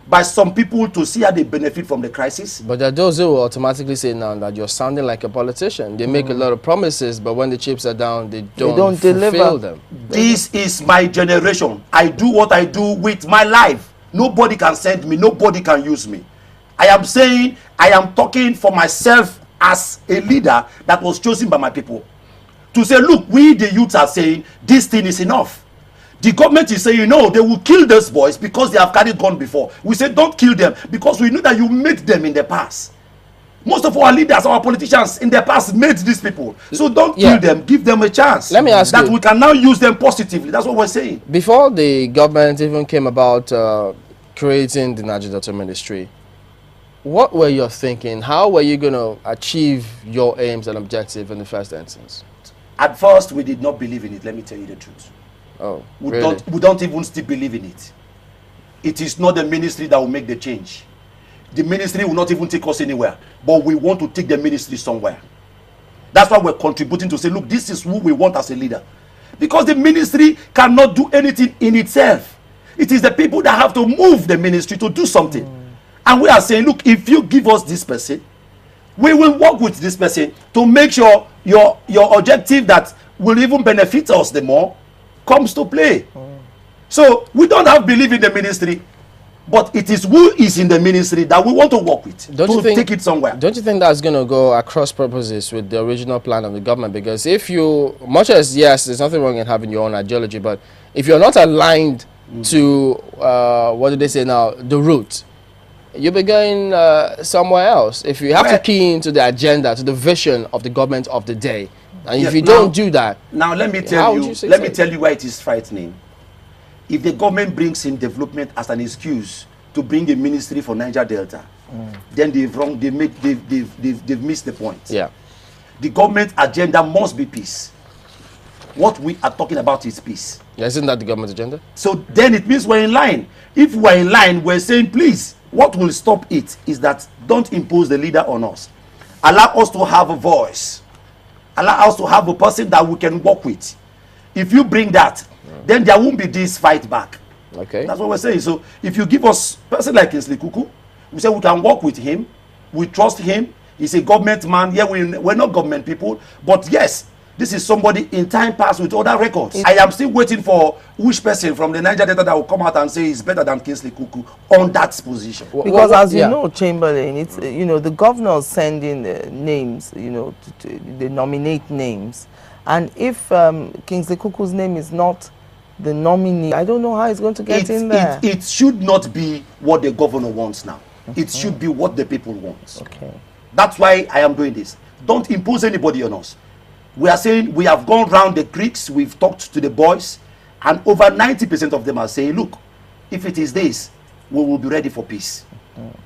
by some people to see how they benefit from the crisis. But there are those who will automatically say now that you're sounding like a politician. They make a lot of promises, but when the chips are down, they don't fulfill them. This is my generation. I do what I do with my life. Nobody can send me. Nobody can use me. I am saying, I am talking for myself as a leader that was chosen by my people. To say, look, we the youths are saying, this thing is enough. The government is saying, no, they will kill those boys because they have carried gun before. We say, don't kill them because we know that you made them in the past. Most of our leaders, our politicians in the past made these people. So don't kill them, give them a chance. Let me ask you. That we can now use them positively. That's what we're saying. Before the government even came about creating the Niger Delta Ministry, what were you thinking? How were you going to achieve your aims and objectives in the first instance? At first, we did not believe in it. Let me tell you the truth. Oh, we don't even still believe in it. It is not the ministry that will make the change. The ministry will not even take us anywhere, but we want to take the ministry somewhere. That's why we're contributing to say, look, this is who we want as a leader. Because the ministry cannot do anything in itself. It is the people that have to move the ministry to do something. And we are saying, look, if you give us this person, we will work with this person to make sure your objective that will even benefit us the more comes to play. So we don't have belief in the ministry, but it is who is in the ministry that we want to work with take it somewhere. Don't you think that's going to go across purposes with the original plan of the government? Because if you, much as yes, there's nothing wrong in having your own ideology, but if you're not aligned to what do they say now, the route, you'll be going somewhere else. If you have to key into the agenda, to the vision of the government of the day, and if you don't do that, now let me tell you why it is frightening. If the government brings in development as an excuse to bring a ministry for Niger Delta, then they've missed the point. Yeah. The government agenda must be peace. What we are talking about is peace. Yeah, isn't that the government agenda? So then it means we're in line. If we're in line, we're saying, please, what will stop it is that don't impose the leader on us. Allow us to have a voice. Allow us to have a person that we can work with. If you bring that, then there won't be this fight back. Okay. That's what we're saying. So if you give us a person like Kingsley Kuku, we say we can work with him. We trust him. He's a government man. Yeah, we're not government people. But yes, this is somebody in time past with other records. I am still waiting for which person from the Niger Delta that will come out and say he's better than Kingsley Kuku on that position. Because as you know, Chamberlain, it's the governors send in names, they nominate names. And if Kingsley Kuku's name is not the nominee, I don't know how he's going to get in there. It should not be what the governor wants now. It should be what the people want. Okay. That's why I am doing this. Don't impose anybody on us. We are saying we have gone round the creeks, we've talked to the boys, and over 90% of them are saying, look, if it is this, we will be ready for peace.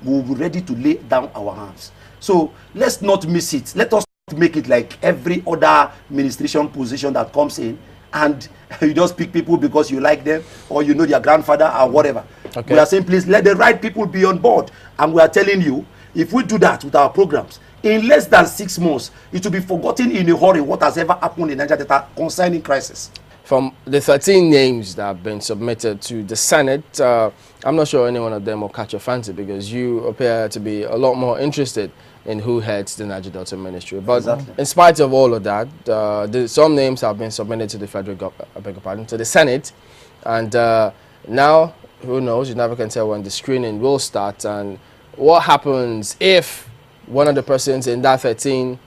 We will be ready to lay down our arms. So let's not miss it. Let us make it like every other administration position that comes in, and you just pick people because you like them or you know their grandfather or whatever. Okay. We are saying, please let the right people be on board. And we are telling you, if we do that with our programs, in less than 6 months, it will be forgotten in a hurry what has ever happened in Niger Delta concerning crisis. From the 13 names that have been submitted to the Senate, I'm not sure any one of them will catch your fancy because you appear to be a lot more interested in who heads the Niger Delta Ministry. But in spite of all of that, some names have been submitted to the federal government, to the Senate, and now, who knows, you never can tell when the screening will start and what happens if one of the persons in that 13,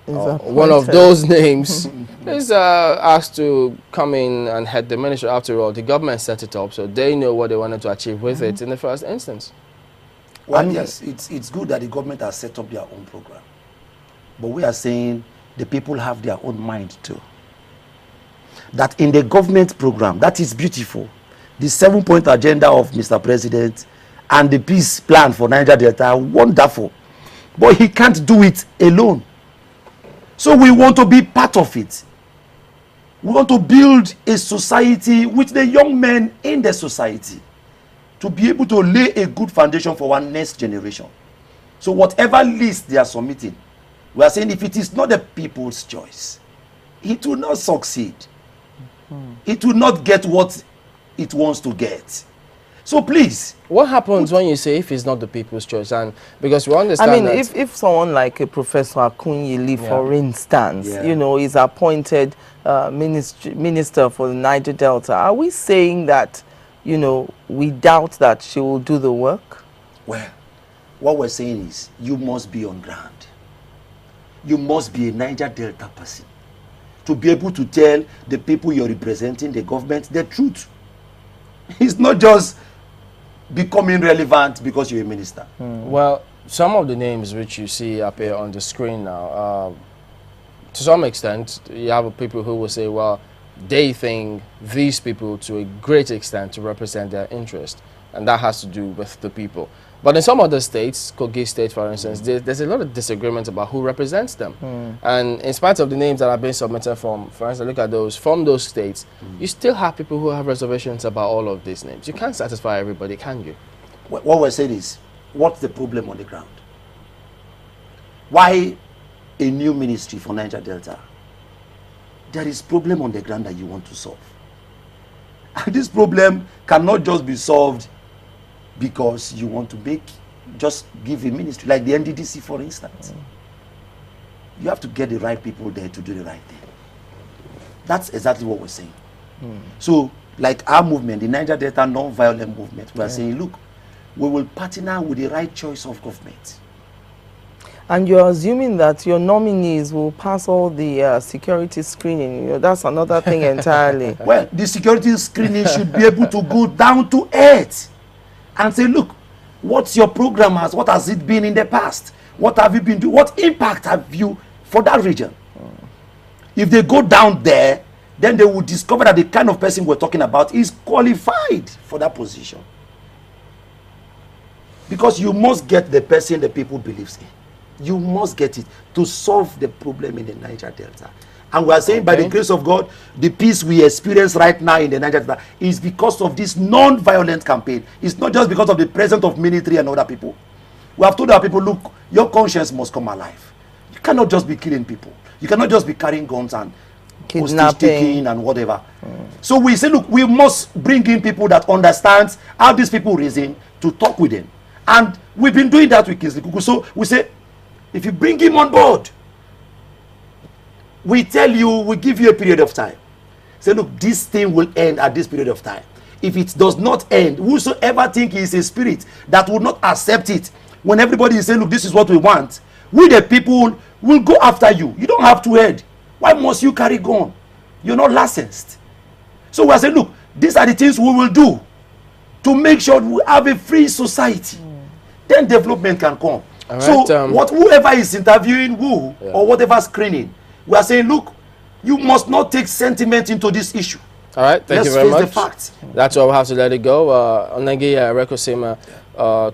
one of those names, is asked to come in and head the ministry. After all, the government set it up, so they know what they wanted to achieve with it in the first instance. Well, yes, it's good that the government has set up their own program. But we are saying the people have their own mind too. That in the government program, that is beautiful. The 7-point agenda of Mr. President and the peace plan for Niger Delta are wonderful. But he can't do it alone. So we want to be part of it. We want to build a society with the young men in the society to be able to lay a good foundation for our next generation. So whatever list they are submitting, we are saying if it is not the people's choice, it will not succeed. It will not get what it wants to get. So please. What happens when you say if it's not the people's choice? And because we understand I mean, that if someone like a Professor Akunyili, for instance, you know, is appointed minister for the Niger Delta, are we saying that, you know, we doubt that she will do the work? Well, what we're saying is you must be on ground. You must be a Niger Delta person to be able to tell the people you're representing, the government, the truth. It's not just becoming relevant because you're a minister. Well, some of the names which you see appear on the screen now, to some extent, you have people who will say, well, they think these people to a great extent to represent their interest, and that has to do with the people. But in some other states, Kogi State, for instance, there's a lot of disagreement about who represents them. And in spite of the names that have been submitted from, for instance, look at those, from those states, you still have people who have reservations about all of these names. You can't satisfy everybody, can you? What we're saying is, what's the problem on the ground? Why a new ministry for Niger Delta? There is problem on the ground that you want to solve. And this problem cannot just be solved because you want to just give a ministry, like the NDDC, for instance. You have to get the right people there to do the right thing. That's exactly what we're saying. So, like our movement, the Niger Delta Non-Violent Movement, we are saying, look, we will partner with the right choice of government. And you're assuming that your nominees will pass all the security screening. You know, that's another thing entirely. Well, the security screening should be able to go down to earth and say, look, what's your program has? What has it been in the past? What have you been doing? What impact have you for that region? If they go down there, then they will discover that the kind of person we're talking about is qualified for that position. Because you must get the person the people believes in. You must get it to solve the problem in the Niger Delta. And we are saying, by the grace of God, the peace we experience right now in the Niger Delta is because of this non-violent campaign. It's not just because of the presence of military and other people. We have told our people, look, your conscience must come alive. You cannot just be killing people. You cannot just be carrying guns and kidnapping and whatever. So we say, look, we must bring in people that understand how these people reason to talk with them. And we've been doing that with Kingsley Kuku. So we say, if you bring him on board, we tell you, we give you a period of time. Say, look, this thing will end at this period of time. If it does not end, whosoever think he is a spirit that will not accept it, when everybody is saying, look, this is what we want, we the people will go after you. You don't have to head. Why must you carry gun? You're not licensed. So we are saying, look, these are the things we will do to make sure we have a free society. Then development can come. Right, so whoever is interviewing who or whatever screening, we are saying, look, you must not take sentiment into this issue. All right, thank you very much. Let's face the facts. That's why we have to let it go. Nigeria Rekosima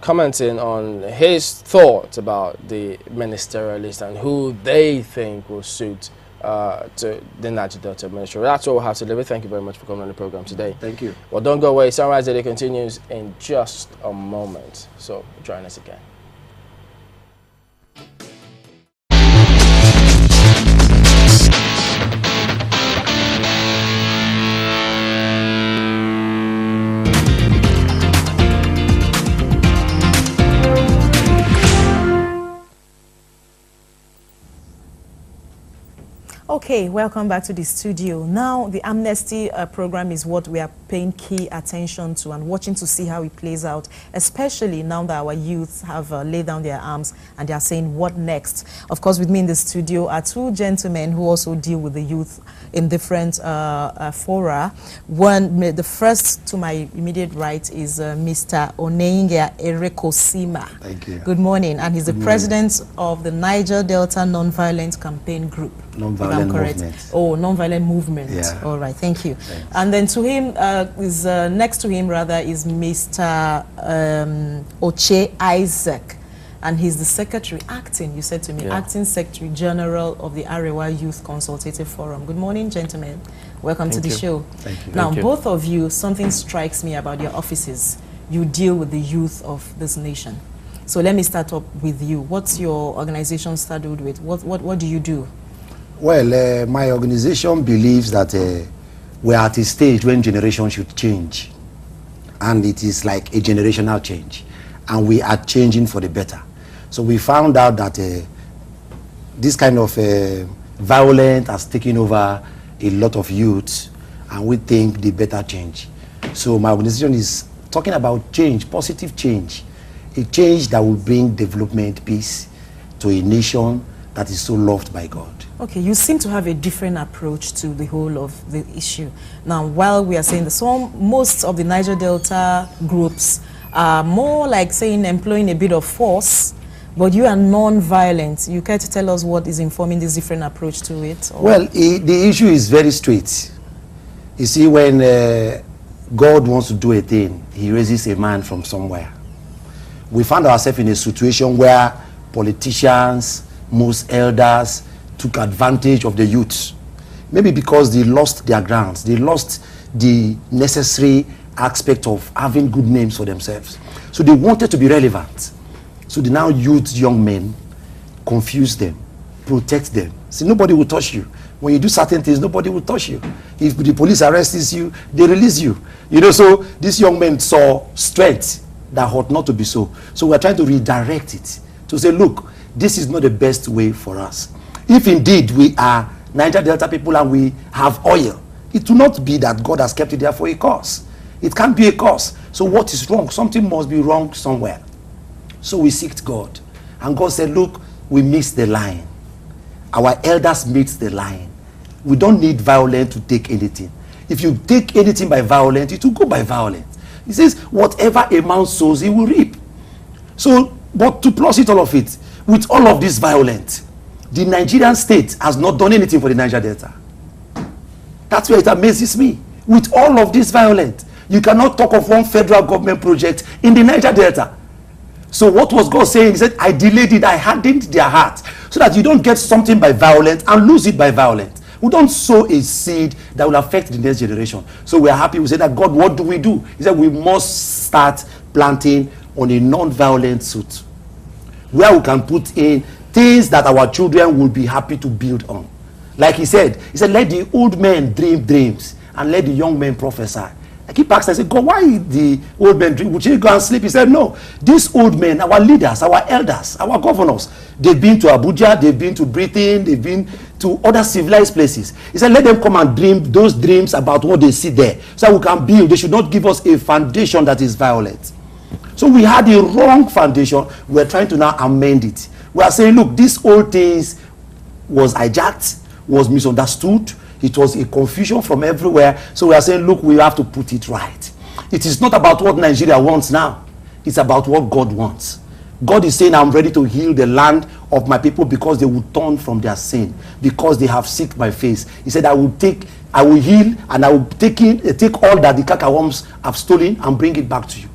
commenting on his thoughts about the ministerial list and who they think will suit to the Niger Delta ministry. That's all we have to leave it. Thank you very much for coming on the program today. Thank you. Well, don't go away. Sunrise Daily continues in just a moment. So join us again. Okay, welcome back to the studio. Now, the Amnesty program is what we are paying key attention to and watching to see how it plays out, especially now that our youth have laid down their arms and they are saying, what next? Of course, with me in the studio are two gentlemen who also deal with the youth in different fora. The first to my immediate right is Mr. Oneinga Erekosima. Thank you. Good morning. And he's the president of the Niger Delta Nonviolent Campaign Group. Nonviolent movement. Oh, nonviolent movement. Yeah. All right, thank you. Thanks. And then to him, next to him rather is Mr. Oche Isaac. And he's the secretary, acting, you said to me, acting secretary general of the Arewa Youth Consultative Forum. Good morning, gentlemen. Welcome to the show. Thank you. Now, both of you, something strikes me about your offices. You deal with the youth of this nation. So let me start up with you. What's your organization started with? What do you do? Well, my organization believes that we're at a stage when generations should change. and it is like a generational change, and we are changing for the better. So we found out that this kind of violence has taken over a lot of youth, and we think the better change. So my organization is talking about change, positive change, a change that will bring development, peace to a nation that is so loved by God. Okay, you seem to have a different approach to the whole of the issue. Now, while we are saying this, most of the Niger Delta groups are more like saying employing a bit of force, but you are non-violent. You care to tell us what is informing this different approach to it? Or? Well, the issue is very straight. You see, when God wants to do a thing, he raises a man from somewhere. We found ourselves in a situation where politicians, most elders, took advantage of the youth. Maybe because they lost their grounds, they lost the necessary aspect of having good names for themselves. So they wanted to be relevant. So they now use young men, confuse them, protect them. See, nobody will touch you. When you do certain things, nobody will touch you. If the police arrests you, they release you. You know, so these young men saw strength that ought not to be so. So we're trying to redirect it to say, look, this is not the best way for us. If indeed we are Niger Delta people and we have oil, it will not be that God has kept it there for a cause. It can't be a cause. So what is wrong? Something must be wrong somewhere. So we seeked God. And God said, look, we missed the line. Our elders missed the line. We don't need violence to take anything. If you take anything by violence, it will go by violence. He says, whatever a man sows, he will reap. So, but to plus it all of it, with all of this violence, the Nigerian state has not done anything for the Niger Delta. That's where it amazes me. With all of this violence, you cannot talk of one federal government project in the Niger Delta. So what was God saying? He said, I delayed it, I hardened their heart, so that you don't get something by violence and lose it by violence. We don't sow a seed that will affect the next generation. So we are happy. We say that, God, what do we do? He said, we must start planting on a non-violent suit, where we can put in things that our children will be happy to build on. Like he said, let the old men dream dreams and let the young men prophesy. I keep asking, I said, God, why the old men dream? Would you go and sleep? He said, no. These old men, our leaders, our elders, our governors, they've been to Abuja, they've been to Britain, they've been to other civilized places. He said, let them come and dream those dreams about what they see there, so we can build. They should not give us a foundation that is violent. So we had a wrong foundation. We're trying to now amend it. We are saying, look, this old things was hijacked, was misunderstood. It was a confusion from everywhere. So we are saying, look, we have to put it right. It is not about what Nigeria wants now. It's about what God wants. God is saying, I'm ready to heal the land of my people because they will turn from their sin, because they have seeked my face. He said, I will heal, and I will take all that the cacaworms have stolen and bring it back to you.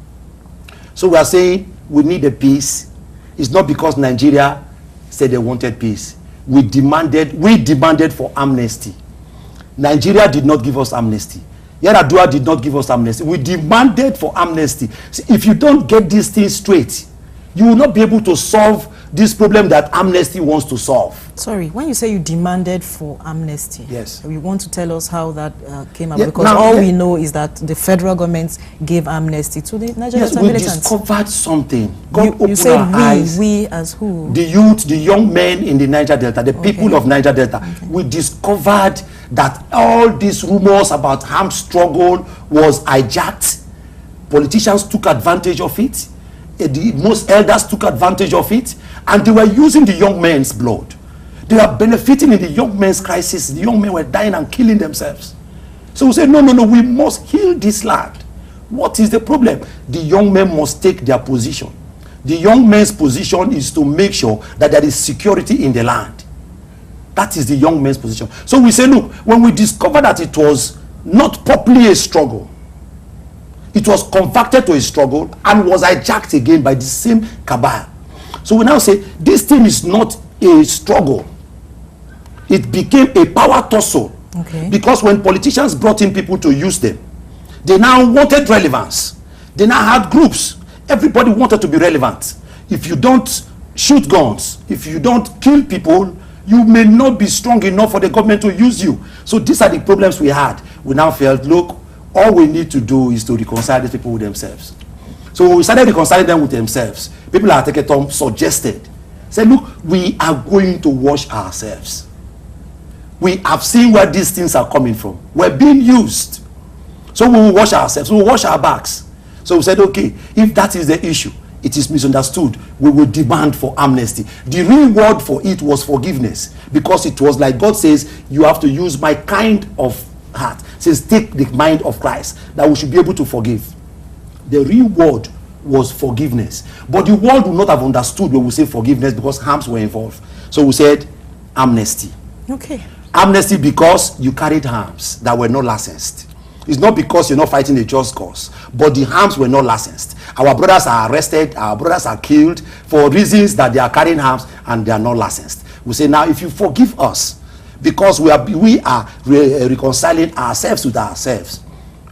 So we are saying we need a peace. It's not because Nigeria said they wanted peace. We demanded for amnesty. Nigeria did not give us amnesty. Yar'Adua did not give us amnesty. We demanded for amnesty. See, if you don't get these things straight, you will not be able to solve this problem that amnesty wants to solve. Sorry, when you say you demanded for amnesty, yes, you want to tell us how that came about? Because now, all we know is that the federal government gave amnesty to the Niger Delta militants. We discovered something. God you say our eyes. We as who? The youth, the young men in the Niger Delta, the people of Niger Delta. Okay. We discovered that all these rumors about armed struggle was hijacked. Politicians took advantage of it. The most elders took advantage of it, and they were using the young men's blood. They were benefiting in the young men's crisis. The young men were dying and killing themselves. So we said, no, we must heal this land. What is the problem? The young men must take their position. The young men's position is to make sure that there is security in the land. That is the young men's position. So we say, look, when we discovered that it was not properly a struggle, it was converted to a struggle and was hijacked again by the same cabal. So we now say, this thing is not a struggle. It became a power tussle. Okay. Because when politicians brought in people to use them, they now wanted relevance. They now had groups. Everybody wanted to be relevant. If you don't shoot guns, if you don't kill people, you may not be strong enough for the government to use you. So these are the problems we had. We now felt, look, all we need to do is to reconcile these people with themselves. So when we started reconciling them with themselves, people at Teketom suggested, said, look, we are going to wash ourselves. We have seen where these things are coming from. We're being used. So we will wash ourselves, we will wash our backs. So we said, okay, if that is the issue, it is misunderstood, we will demand for amnesty. The real word for it was forgiveness, because it was like God says, you have to use my kind of heart. It says, take the mind of Christ, that we should be able to forgive. The real word was forgiveness. But the world would not have understood when we say forgiveness, because harms were involved. So we said amnesty. Okay. Amnesty because you carried harms that were not licensed. It's not because you're not fighting a just cause, but the harms were not licensed. Our brothers are arrested, our brothers are killed for reasons that they are carrying harms and they are not licensed. We say, now if you forgive us, because we are reconciling ourselves with ourselves,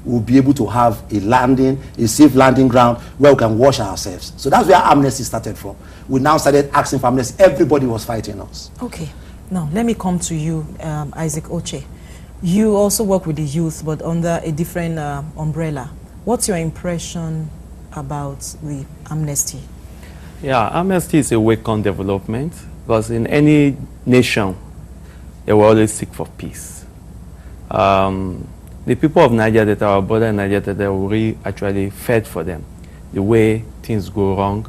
we'll be able to have a safe landing ground where we can wash ourselves. So that's where amnesty started from. We now started asking for amnesty. Everybody was fighting us. Okay. Now, let me come to you, Isaac Oche. You also work with the youth, but under a different umbrella. What's your impression about the amnesty? Yeah, amnesty is a welcome development, because in any nation, they will always seek for peace. The people of Niger, that our brother in Niger, that we actually fed for them. The way things go wrong,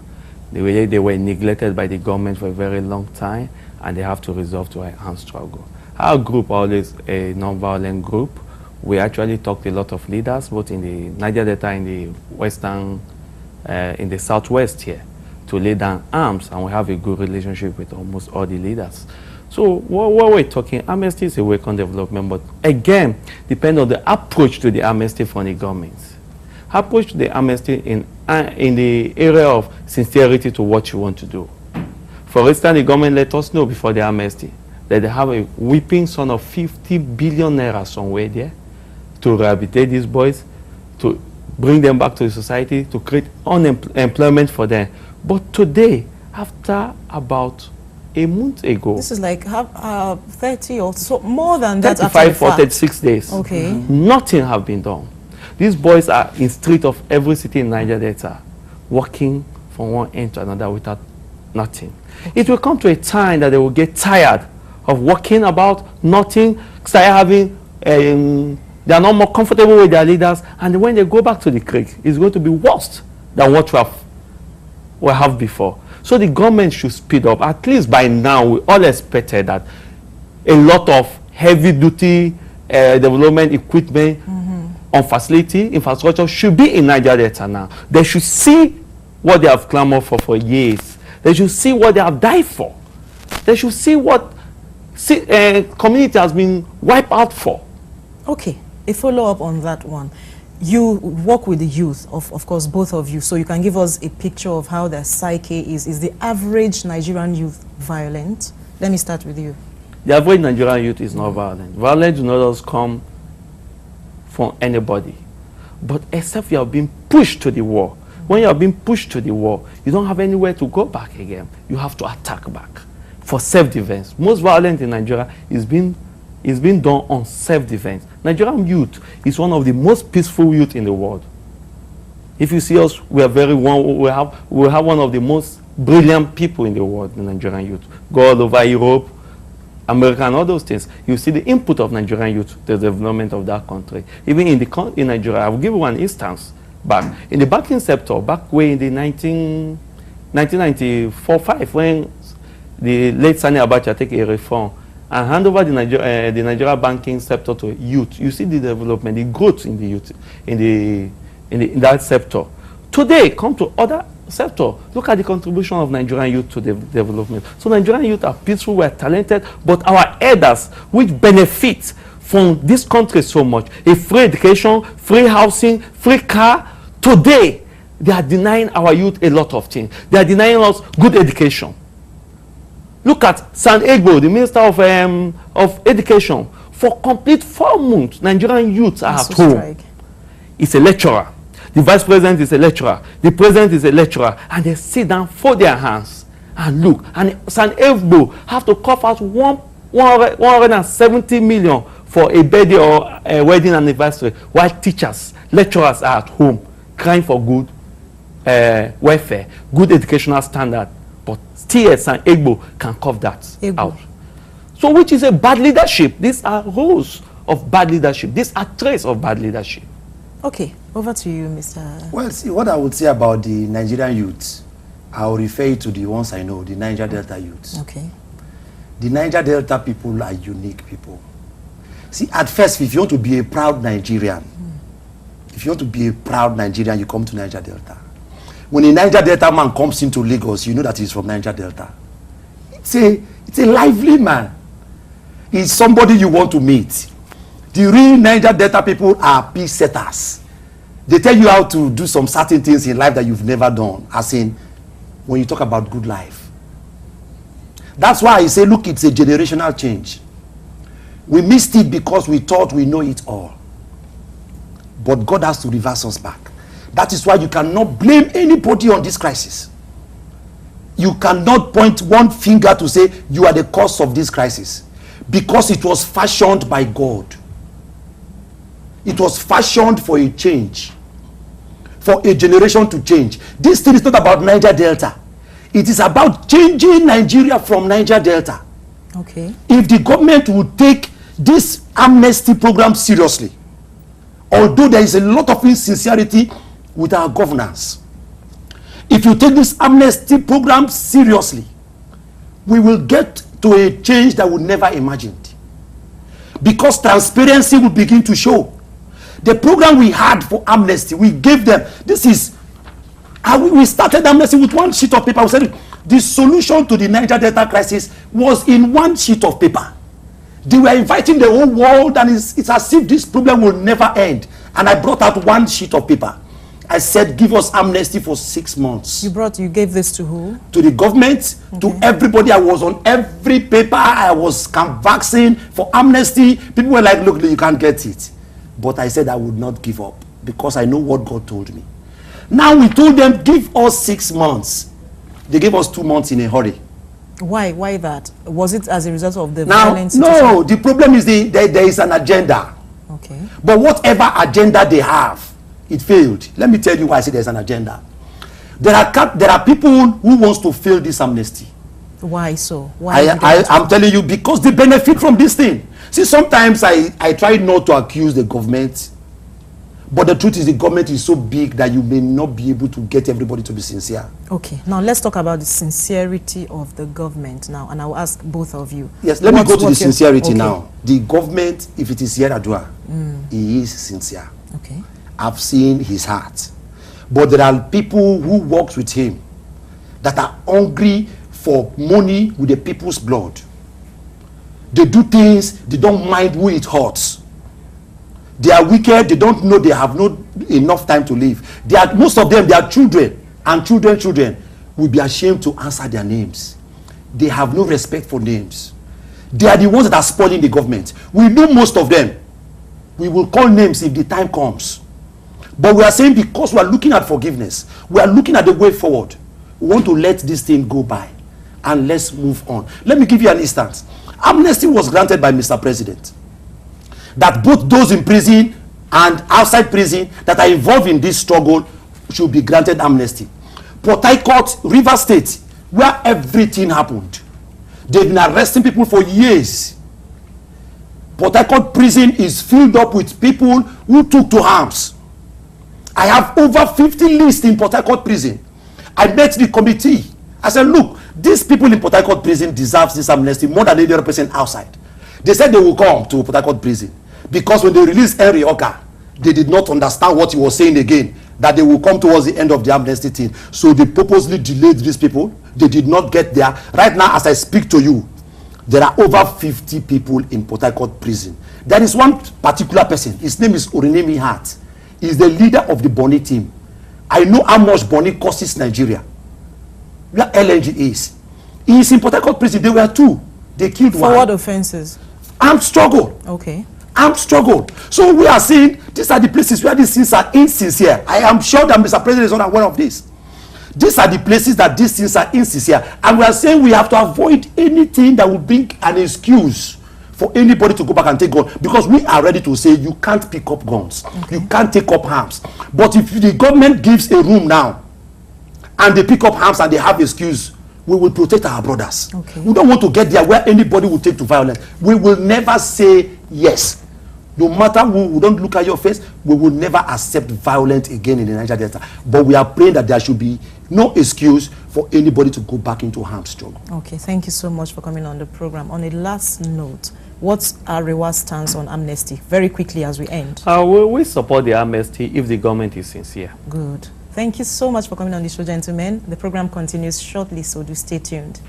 the way they were neglected by the government for a very long time, and they have to resolve to an armed struggle. Our group, always a non-violent group, we actually talked to a lot of leaders, both in the Niger Delta, in the western, in the southwest here, to lay down arms, and we have a good relationship with almost all the leaders. So what we're talking, amnesty is a welcome development, but again, depend on the approach to the amnesty from the government. Approach to the amnesty in the area of sincerity to what you want to do. For instance, the government let us know before the amnesty that they have a whipping sum of 50 billion naira somewhere there to rehabilitate these boys, to bring them back to the society, to create employment for them. But today, after about a month ago, this is like 30 or so, more than that. 35 or 36 days. Okay. Nothing have been done. These boys are in street of every city in Niger Delta, walking from one end to another without nothing. Okay. It will come to a time that they will get tired of walking about nothing, start having, they are not more comfortable with their leaders, and when they go back to the creek, it's going to be worse than what we have before. So the government should speed up. At least by now, we all expected that a lot of heavy-duty development equipment on facility, infrastructure should be in Niger Delta now. They should see what they have clamored for years. They should see what they have died for. They should see what community has been wiped out for. Okay, a follow-up on that one. You work with the youth, of course, both of you, so you can give us a picture of how their psyche is. Is the average Nigerian youth violent? Let me start with you. The average Nigerian youth is not violent. Violence do not just come from anybody, but except you are being pushed to the wall. When you are being pushed to the wall, you don't have anywhere to go back again. You have to attack back for self-defense. Most violence in Nigeria is being done on self-defense. Nigerian youth is one of the most peaceful youth in the world. If you see us, we have one of the most brilliant people in the world, the Nigerian youth. Go all over Europe, America, and all those things. You see the input of Nigerian youth to the development of that country. Even in Nigeria, I will give you one instance. Back in the banking sector, back way in the 1994-5, when the late Sani Abacha take a reform and hand over the Nigeria banking sector to youth, you see the development, the growth in the youth, in that sector. Today, come to other sector. Look at the contribution of Nigerian youth to the development. So Nigerian youth are peaceful, we are talented, but our elders, which benefit from this country so much, a free education, free housing, free car, today, they are denying our youth a lot of things. They are denying us good education. Look at San Egbo, the Minister of Education. For complete 4 months, Nigerian youths are at home. He's a lecturer. The Vice President is a lecturer. The President is a lecturer. And they sit down, fold their hands, and look. And San Egbo have to cough out 170 million for a birthday or a wedding anniversary, while teachers, lecturers are at home crying for good welfare, good educational standard, but TS and Igbo can cough that out. So which is a bad leadership. These are roles of bad leadership. These are traits of bad leadership. Okay, over to you, Mr. Well, see, what I would say about the Nigerian youth, I'll refer you to the ones I know, the Niger Delta youths. Okay. The Niger Delta people are unique people. See, at first, if you want to be a proud Nigerian, if you want to be a proud Nigerian, you come to Niger Delta. When a Niger Delta man comes into Lagos, you know that he's from Niger Delta. It's a lively man. He's somebody you want to meet. The real Niger Delta people are peace setters. They tell you how to do some certain things in life that you've never done, as in when you talk about good life. That's why I say, look, it's a generational change. We missed it because we thought we know it all. But God has to reverse us back. That is why you cannot blame anybody on this crisis. You cannot point one finger to say you are the cause of this crisis, because it was fashioned by God. It was fashioned for a change, for a generation to change. This thing is not about Niger Delta. It is about changing Nigeria from Niger Delta. Okay. If the government would take this amnesty program seriously, although there is a lot of insincerity with our governance, if you take this amnesty program seriously, we will get to a change that we never imagined, because transparency will begin to show. The program we had for amnesty, we gave them, this is how we started amnesty with one sheet of paper. We said the solution to the Niger Delta crisis was in one sheet of paper. They were inviting the whole world, and it's as if this problem will never end. And I brought out one sheet of paper. I said, give us amnesty for 6 months. You gave this to who? To the government, to everybody. I was on every paper. I was canvassing for amnesty. People were like, look, you can't get it. But I said I would not give up, because I know what God told me. Now we told them, give us 6 months. They gave us 2 months in a hurry. Why? Why that? Was it as a result of the Now, violence? no, the problem is there is an agenda. Okay. But whatever agenda they have, it failed. Let me tell you why I say there's an agenda. There are people who wants to fail this amnesty. Why so? Why? I'm telling you, because they benefit from this thing. See, sometimes I try not to accuse the government, but the truth is the government is so big that you may not be able to get everybody to be sincere. Okay, now let's talk about the sincerity of the government now, and I will ask both of you. Yes, let me go to the sincerity now. The government, if it is Yaradua, he is sincere. Okay. I've seen his heart. But there are people who work with him that are hungry for money with the people's blood. They do things, they don't mind who it hurts. They are wicked, they don't know they have not enough time to live. Most of them, they are children, and children will be ashamed to answer their names. They have no respect for names. They are the ones that are spoiling the government. We know most of them. We will call names if the time comes. But we are saying, because we are looking at forgiveness, we are looking at the way forward, we want to let this thing go by and let's move on. Let me give you an instance. Amnesty was granted by Mr. President, that both those in prison and outside prison that are involved in this struggle should be granted amnesty. Port Harcourt, River State, where everything happened, they've been arresting people for years. Port Harcourt prison is filled up with people who took to arms. I have over 50 lists in Port Harcourt prison. I met the committee. I said, look, these people in Port Harcourt prison deserve this amnesty more than any other person outside. They said they will come to Port Harcourt prison, because when they released Henry Oka, they did not understand what he was saying again, that they will come towards the end of the amnesty thing. So they purposely delayed these people. They did not get there. Right now, as I speak to you, there are over 50 people in Port Harcourt prison. There is one particular person. His name is Orinemi Hart. He's the leader of the Bonny team. I know how much Bonny costs Nigeria, where LNG is. He is in Port Harcourt prison. They were two. They killed one. For what offenses? Armed struggle. Okay. Armed struggle. So we are saying these are the places where these things are insincere. I am sure that Mr. President is not aware of this. These are the places that these things are insincere. And we are saying we have to avoid anything that will bring an excuse for anybody to go back and take gun, because we are ready to say you can't pick up guns, you can't take up arms. But if the government gives a room now and they pick up arms and they have excuse, we will protect our brothers. We don't want to get there where anybody will take to violence. We will never say yes. No matter who, we don't look at your face, we will never accept violence again in the Niger Delta. But we are praying that there should be no excuse for anybody to go back into armed struggle. Okay, thank you so much for coming on the program. On a last note, what's Arewa's stance on amnesty? Very quickly as we end. We support the amnesty if the government is sincere. Good. Thank you so much for coming on the show, gentlemen. The program continues shortly, so do stay tuned.